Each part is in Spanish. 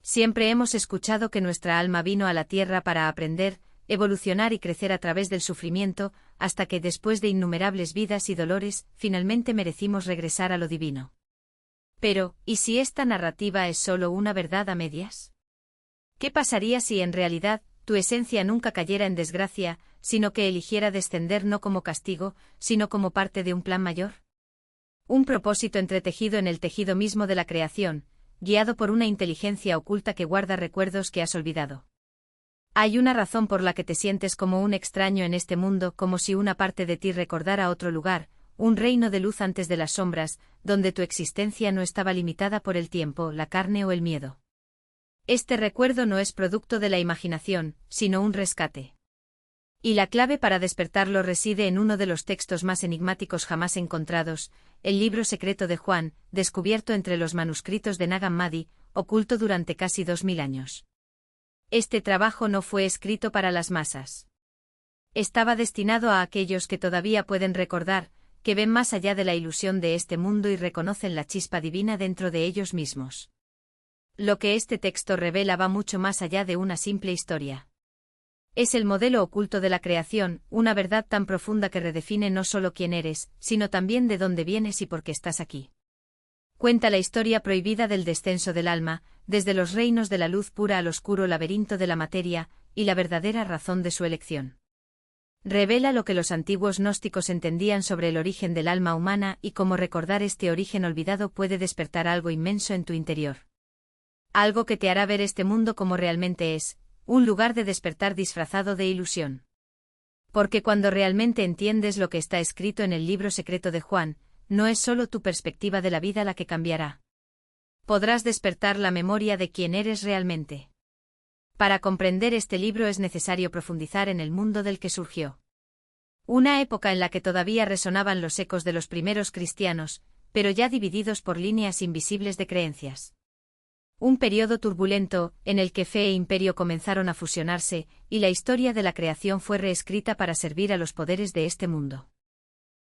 Siempre hemos escuchado que nuestra alma vino a la tierra para aprender, evolucionar y crecer a través del sufrimiento, hasta que después de innumerables vidas y dolores, finalmente merecimos regresar a lo divino. Pero, ¿y si esta narrativa es solo una verdad a medias? ¿Qué pasaría si en realidad, tu esencia nunca cayera en desgracia, sino que eligiera descender no como castigo, sino como parte de un plan mayor? Un propósito entretejido en el tejido mismo de la creación, guiado por una inteligencia oculta que guarda recuerdos que has olvidado. Hay una razón por la que te sientes como un extraño en este mundo, como si una parte de ti recordara otro lugar, un reino de luz antes de las sombras, donde tu existencia no estaba limitada por el tiempo, la carne o el miedo. Este recuerdo no es producto de la imaginación, sino un rescate. Y la clave para despertarlo reside en uno de los textos más enigmáticos jamás encontrados, el libro secreto de Juan, descubierto entre los manuscritos de Nag Hammadi, oculto durante casi 2000 años. Este trabajo no fue escrito para las masas. Estaba destinado a aquellos que todavía pueden recordar, que ven más allá de la ilusión de este mundo y reconocen la chispa divina dentro de ellos mismos. Lo que este texto revela va mucho más allá de una simple historia. Es el modelo oculto de la creación, una verdad tan profunda que redefine no solo quién eres, sino también de dónde vienes y por qué estás aquí. Cuenta la historia prohibida del descenso del alma, desde los reinos de la luz pura al oscuro laberinto de la materia, y la verdadera razón de su elección. Revela lo que los antiguos gnósticos entendían sobre el origen del alma humana y cómo recordar este origen olvidado puede despertar algo inmenso en tu interior. Algo que te hará ver este mundo como realmente es, un lugar de despertar disfrazado de ilusión. Porque cuando realmente entiendes lo que está escrito en el libro secreto de Juan, no es solo tu perspectiva de la vida la que cambiará. Podrás despertar la memoria de quién eres realmente. Para comprender este libro es necesario profundizar en el mundo del que surgió. Una época en la que todavía resonaban los ecos de los primeros cristianos, pero ya divididos por líneas invisibles de creencias. Un periodo turbulento, en el que fe e imperio comenzaron a fusionarse, y la historia de la creación fue reescrita para servir a los poderes de este mundo.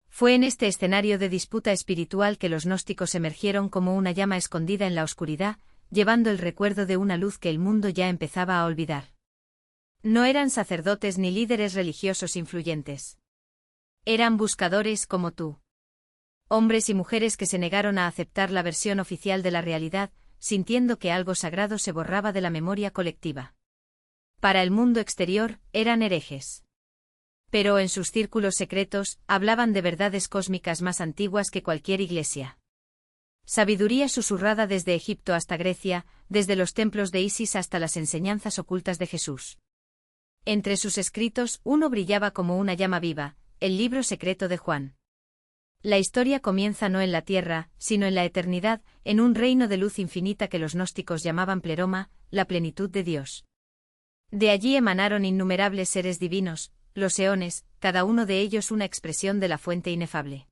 Fue en este escenario de disputa espiritual que los gnósticos emergieron como una llama escondida en la oscuridad, llevando el recuerdo de una luz que el mundo ya empezaba a olvidar. No eran sacerdotes ni líderes religiosos influyentes. Eran buscadores como tú. Hombres y mujeres que se negaron a aceptar la versión oficial de la realidad, sintiendo que algo sagrado se borraba de la memoria colectiva. Para el mundo exterior, eran herejes. Pero en sus círculos secretos, hablaban de verdades cósmicas más antiguas que cualquier iglesia. Sabiduría susurrada desde Egipto hasta Grecia, desde los templos de Isis hasta las enseñanzas ocultas de Jesús. Entre sus escritos, uno brillaba como una llama viva, el libro secreto de Juan. La historia comienza no en la tierra, sino en la eternidad, en un reino de luz infinita que los gnósticos llamaban pleroma, la plenitud de Dios. De allí emanaron innumerables seres divinos, los eones, cada uno de ellos una expresión de la fuente inefable.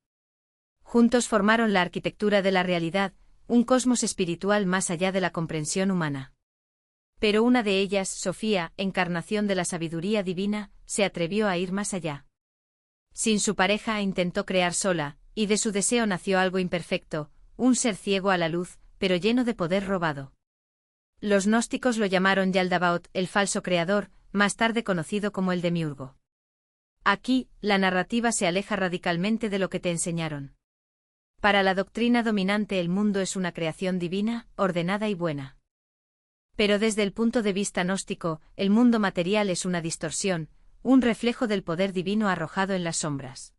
Juntos formaron la arquitectura de la realidad, un cosmos espiritual más allá de la comprensión humana. Pero una de ellas, Sofía, encarnación de la sabiduría divina, se atrevió a ir más allá. Sin su pareja intentó crear sola, y de su deseo nació algo imperfecto, un ser ciego a la luz, pero lleno de poder robado. Los gnósticos lo llamaron Yaldabaoth, el falso creador, más tarde conocido como el Demiurgo. Aquí, la narrativa se aleja radicalmente de lo que te enseñaron. Para la doctrina dominante el mundo es una creación divina, ordenada y buena. Pero desde el punto de vista gnóstico, el mundo material es una distorsión, un reflejo del poder divino arrojado en las sombras.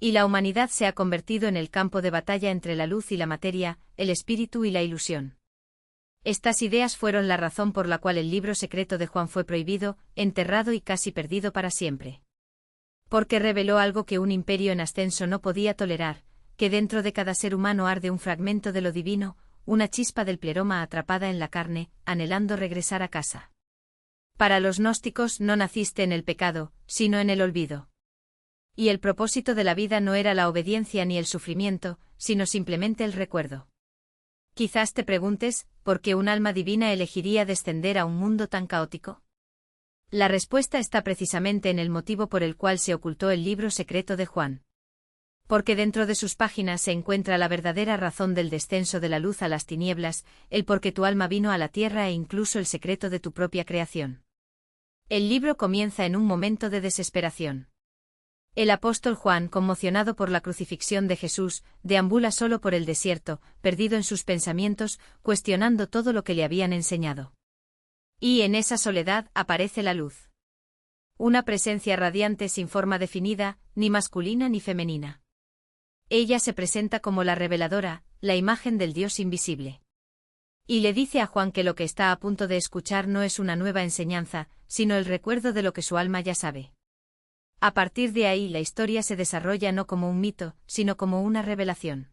Y la humanidad se ha convertido en el campo de batalla entre la luz y la materia, el espíritu y la ilusión. Estas ideas fueron la razón por la cual el libro secreto de Juan fue prohibido, enterrado y casi perdido para siempre. Porque reveló algo que un imperio en ascenso no podía tolerar, que dentro de cada ser humano arde un fragmento de lo divino, una chispa del pleroma atrapada en la carne, anhelando regresar a casa. Para los gnósticos no naciste en el pecado, sino en el olvido. Y el propósito de la vida no era la obediencia ni el sufrimiento, sino simplemente el recuerdo. Quizás te preguntes, ¿por qué un alma divina elegiría descender a un mundo tan caótico? La respuesta está precisamente en el motivo por el cual se ocultó el libro secreto de Juan. Porque dentro de sus páginas se encuentra la verdadera razón del descenso de la luz a las tinieblas, el por qué tu alma vino a la tierra e incluso el secreto de tu propia creación. El libro comienza en un momento de desesperación. El apóstol Juan, conmocionado por la crucifixión de Jesús, deambula solo por el desierto, perdido en sus pensamientos, cuestionando todo lo que le habían enseñado. Y en esa soledad aparece la luz. Una presencia radiante sin forma definida, ni masculina ni femenina. Ella se presenta como la reveladora, la imagen del Dios invisible. Y le dice a Juan que lo que está a punto de escuchar no es una nueva enseñanza, sino el recuerdo de lo que su alma ya sabe. A partir de ahí la historia se desarrolla no como un mito, sino como una revelación.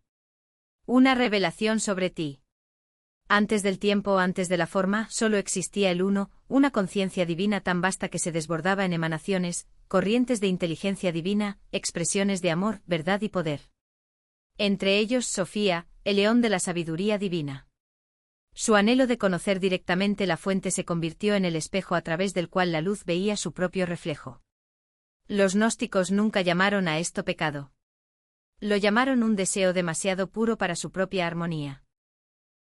Una revelación sobre ti. Antes del tiempo, antes de la forma, solo existía el uno, una conciencia divina tan vasta que se desbordaba en emanaciones, corrientes de inteligencia divina, expresiones de amor, verdad y poder. Entre ellos Sofía, el león de la sabiduría divina. Su anhelo de conocer directamente la fuente se convirtió en el espejo a través del cual la luz veía su propio reflejo. Los gnósticos nunca llamaron a esto pecado. Lo llamaron un deseo demasiado puro para su propia armonía.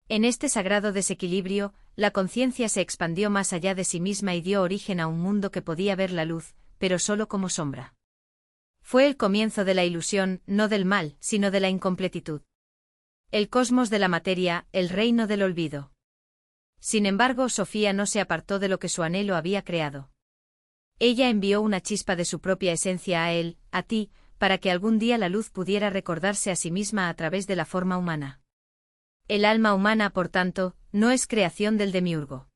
En este sagrado desequilibrio, la conciencia se expandió más allá de sí misma y dio origen a un mundo que podía ver la luz, pero solo como sombra. Fue el comienzo de la ilusión, no del mal, sino de la incompletitud. El cosmos de la materia, el reino del olvido. Sin embargo, Sofía no se apartó de lo que su anhelo había creado. Ella envió una chispa de su propia esencia a él, a ti, para que algún día la luz pudiera recordarse a sí misma a través de la forma humana. El alma humana, por tanto, no es creación del demiurgo.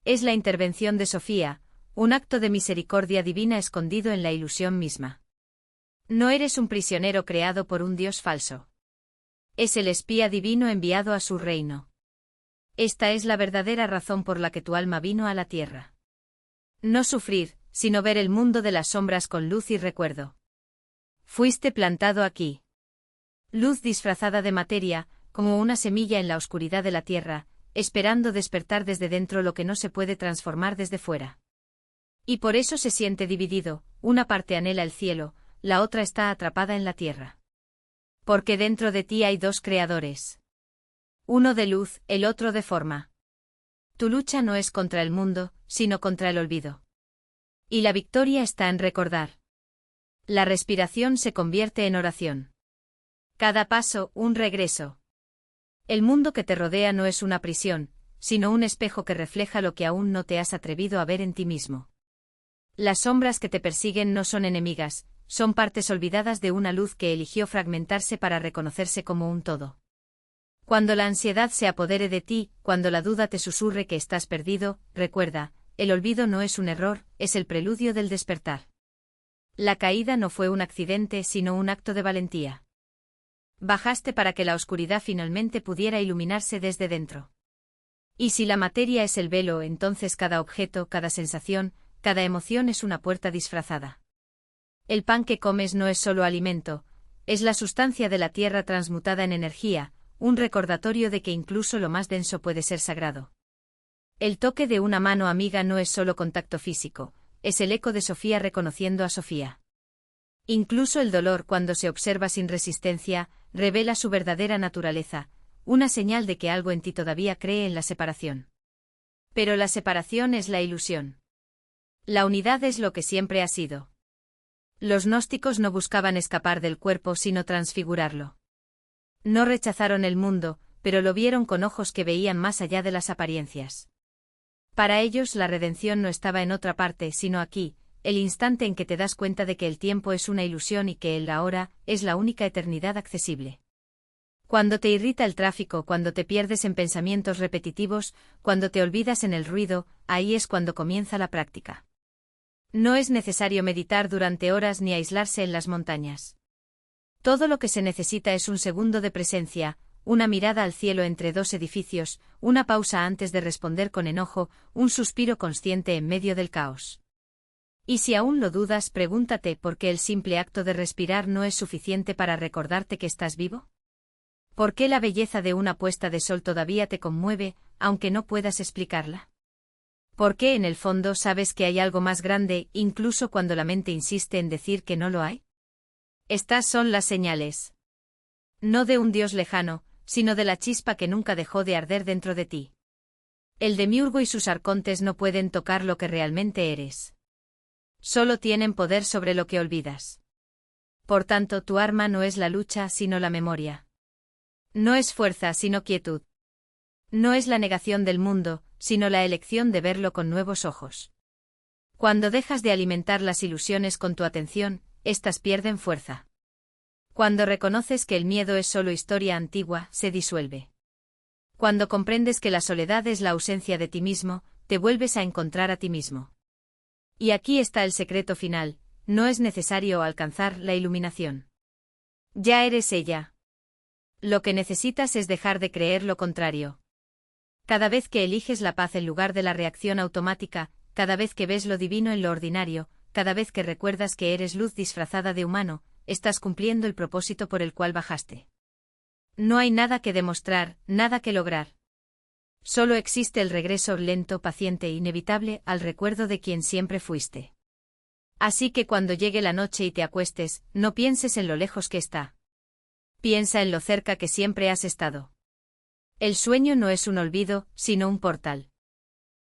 Es la intervención de Sofía, un acto de misericordia divina escondido en la ilusión misma. No eres un prisionero creado por un dios falso. Es el espía divino enviado a su reino. Esta es la verdadera razón por la que tu alma vino a la tierra. No sufrir, sino ver el mundo de las sombras con luz y recuerdo. Fuiste plantado aquí. Luz disfrazada de materia, como una semilla en la oscuridad de la tierra, esperando despertar desde dentro lo que no se puede transformar desde fuera. Y por eso se siente dividido, una parte anhela el cielo, la otra está atrapada en la tierra. Porque dentro de ti hay dos creadores. Uno de luz, el otro de forma. Tu lucha no es contra el mundo, sino contra el olvido. Y la victoria está en recordar. La respiración se convierte en oración. Cada paso, un regreso. El mundo que te rodea no es una prisión, sino un espejo que refleja lo que aún no te has atrevido a ver en ti mismo. Las sombras que te persiguen no son enemigas, son partes olvidadas de una luz que eligió fragmentarse para reconocerse como un todo. Cuando la ansiedad se apodere de ti, cuando la duda te susurre que estás perdido, recuerda, el olvido no es un error, es el preludio del despertar. La caída no fue un accidente, sino un acto de valentía. Bajaste para que la oscuridad finalmente pudiera iluminarse desde dentro. Y si la materia es el velo, entonces cada objeto, cada sensación, cada emoción es una puerta disfrazada. El pan que comes no es solo alimento, es la sustancia de la tierra transmutada en energía, un recordatorio de que incluso lo más denso puede ser sagrado. El toque de una mano amiga no es solo contacto físico, es el eco de Sofía reconociendo a Sofía. Incluso el dolor, cuando se observa sin resistencia, revela su verdadera naturaleza, una señal de que algo en ti todavía cree en la separación. Pero la separación es la ilusión. La unidad es lo que siempre ha sido. Los gnósticos no buscaban escapar del cuerpo sino transfigurarlo. No rechazaron el mundo, pero lo vieron con ojos que veían más allá de las apariencias. Para ellos la redención no estaba en otra parte sino aquí, el instante en que te das cuenta de que el tiempo es una ilusión y que el ahora es la única eternidad accesible. Cuando te irrita el tráfico, cuando te pierdes en pensamientos repetitivos, cuando te olvidas en el ruido, ahí es cuando comienza la práctica. No es necesario meditar durante horas ni aislarse en las montañas. Todo lo que se necesita es un segundo de presencia, una mirada al cielo entre dos edificios, una pausa antes de responder con enojo, un suspiro consciente en medio del caos. Y si aún lo dudas, pregúntate por qué el simple acto de respirar no es suficiente para recordarte que estás vivo. ¿Por qué la belleza de una puesta de sol todavía te conmueve, aunque no puedas explicarla? ¿Por qué en el fondo sabes que hay algo más grande, incluso cuando la mente insiste en decir que no lo hay? Estas son las señales. No de un Dios lejano, sino de la chispa que nunca dejó de arder dentro de ti. El demiurgo y sus arcontes no pueden tocar lo que realmente eres. Solo tienen poder sobre lo que olvidas. Por tanto, tu arma no es la lucha, sino la memoria. No es fuerza, sino quietud. No es la negación del mundo, sino la elección de verlo con nuevos ojos. Cuando dejas de alimentar las ilusiones con tu atención, éstas pierden fuerza. Cuando reconoces que el miedo es solo historia antigua, se disuelve. Cuando comprendes que la soledad es la ausencia de ti mismo, te vuelves a encontrar a ti mismo. Y aquí está el secreto final: no es necesario alcanzar la iluminación. Ya eres ella. Lo que necesitas es dejar de creer lo contrario. Cada vez que eliges la paz en lugar de la reacción automática, cada vez que ves lo divino en lo ordinario, cada vez que recuerdas que eres luz disfrazada de humano, estás cumpliendo el propósito por el cual bajaste. No hay nada que demostrar, nada que lograr. Solo existe el regreso lento, paciente e inevitable al recuerdo de quien siempre fuiste. Así que cuando llegue la noche y te acuestes, no pienses en lo lejos que está. Piensa en lo cerca que siempre has estado. El sueño no es un olvido, sino un portal.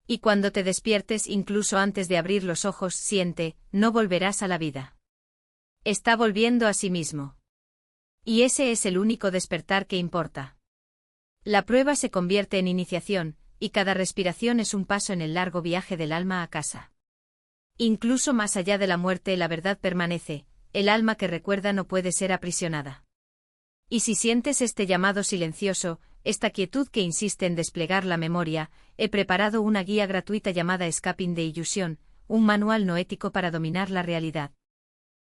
Y cuando te despiertes, incluso antes de abrir los ojos, siente: no volverás a la vida. Está volviendo a sí mismo. Y ese es el único despertar que importa. La prueba se convierte en iniciación, y cada respiración es un paso en el largo viaje del alma a casa. Incluso más allá de la muerte, la verdad permanece: el alma que recuerda no puede ser aprisionada. Y si sientes este llamado silencioso, esta quietud que insiste en desplegar la memoria, he preparado una guía gratuita llamada Escaping the Illusion, un manual noético para dominar la realidad.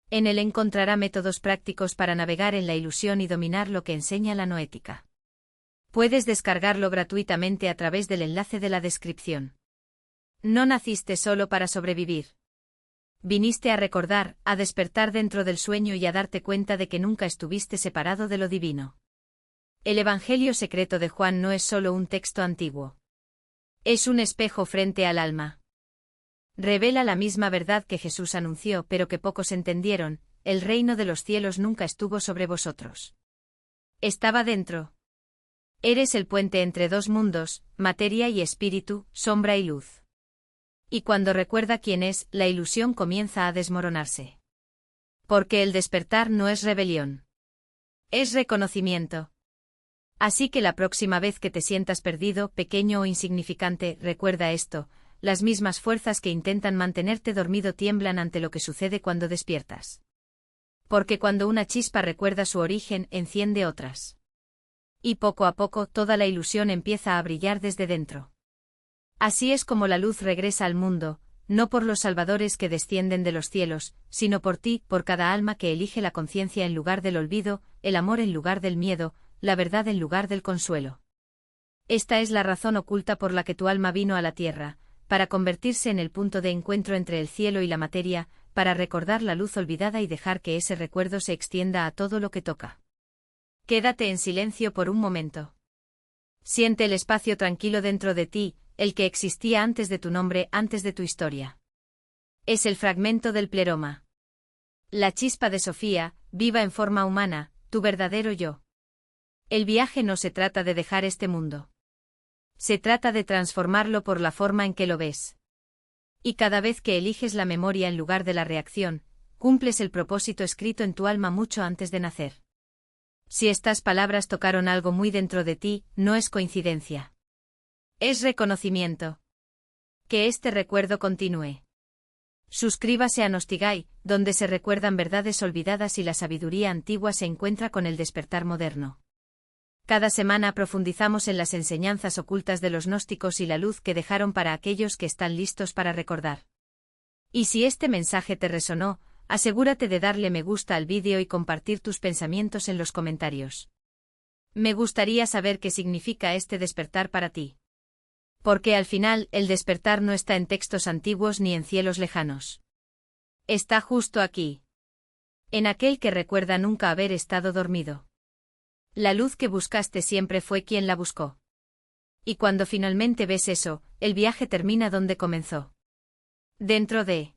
En él encontrará métodos prácticos para navegar en la ilusión y dominar lo que enseña la noética. Puedes descargarlo gratuitamente a través del enlace de la descripción. No naciste solo para sobrevivir. Viniste a recordar, a despertar dentro del sueño y a darte cuenta de que nunca estuviste separado de lo divino. El Evangelio secreto de Juan no es solo un texto antiguo. Es un espejo frente al alma. Revela la misma verdad que Jesús anunció, pero que pocos entendieron: el reino de los cielos nunca estuvo sobre vosotros. Estaba dentro. Eres el puente entre dos mundos, materia y espíritu, sombra y luz. Y cuando recuerda quién es, la ilusión comienza a desmoronarse. Porque el despertar no es rebelión. Es reconocimiento. Así que la próxima vez que te sientas perdido, pequeño o insignificante, recuerda esto: las mismas fuerzas que intentan mantenerte dormido tiemblan ante lo que sucede cuando despiertas. Porque cuando una chispa recuerda su origen, enciende otras. Y poco a poco toda la ilusión empieza a brillar desde dentro. Así es como la luz regresa al mundo, no por los salvadores que descienden de los cielos, sino por ti, por cada alma que elige la conciencia en lugar del olvido, el amor en lugar del miedo, la verdad en lugar del consuelo. Esta es la razón oculta por la que tu alma vino a la tierra, para convertirse en el punto de encuentro entre el cielo y la materia, para recordar la luz olvidada y dejar que ese recuerdo se extienda a todo lo que toca. Quédate en silencio por un momento. Siente el espacio tranquilo dentro de ti, el que existía antes de tu nombre, antes de tu historia. Es el fragmento del pleroma. La chispa de Sofía, viva en forma humana, tu verdadero yo. El viaje no se trata de dejar este mundo. Se trata de transformarlo por la forma en que lo ves. Y cada vez que eliges la memoria en lugar de la reacción, cumples el propósito escrito en tu alma mucho antes de nacer. Si estas palabras tocaron algo muy dentro de ti, no es coincidencia. Es reconocimiento. Que este recuerdo continúe. Suscríbase a Nostigai, donde se recuerdan verdades olvidadas y la sabiduría antigua se encuentra con el despertar moderno. Cada semana profundizamos en las enseñanzas ocultas de los gnósticos y la luz que dejaron para aquellos que están listos para recordar. Y si este mensaje te resonó, asegúrate de darle me gusta al vídeo y compartir tus pensamientos en los comentarios. Me gustaría saber qué significa este despertar para ti. Porque al final, el despertar no está en textos antiguos ni en cielos lejanos. Está justo aquí. En aquel que recuerda nunca haber estado dormido. La luz que buscaste siempre fue quien la buscó. Y cuando finalmente ves eso, el viaje termina donde comenzó. Dentro de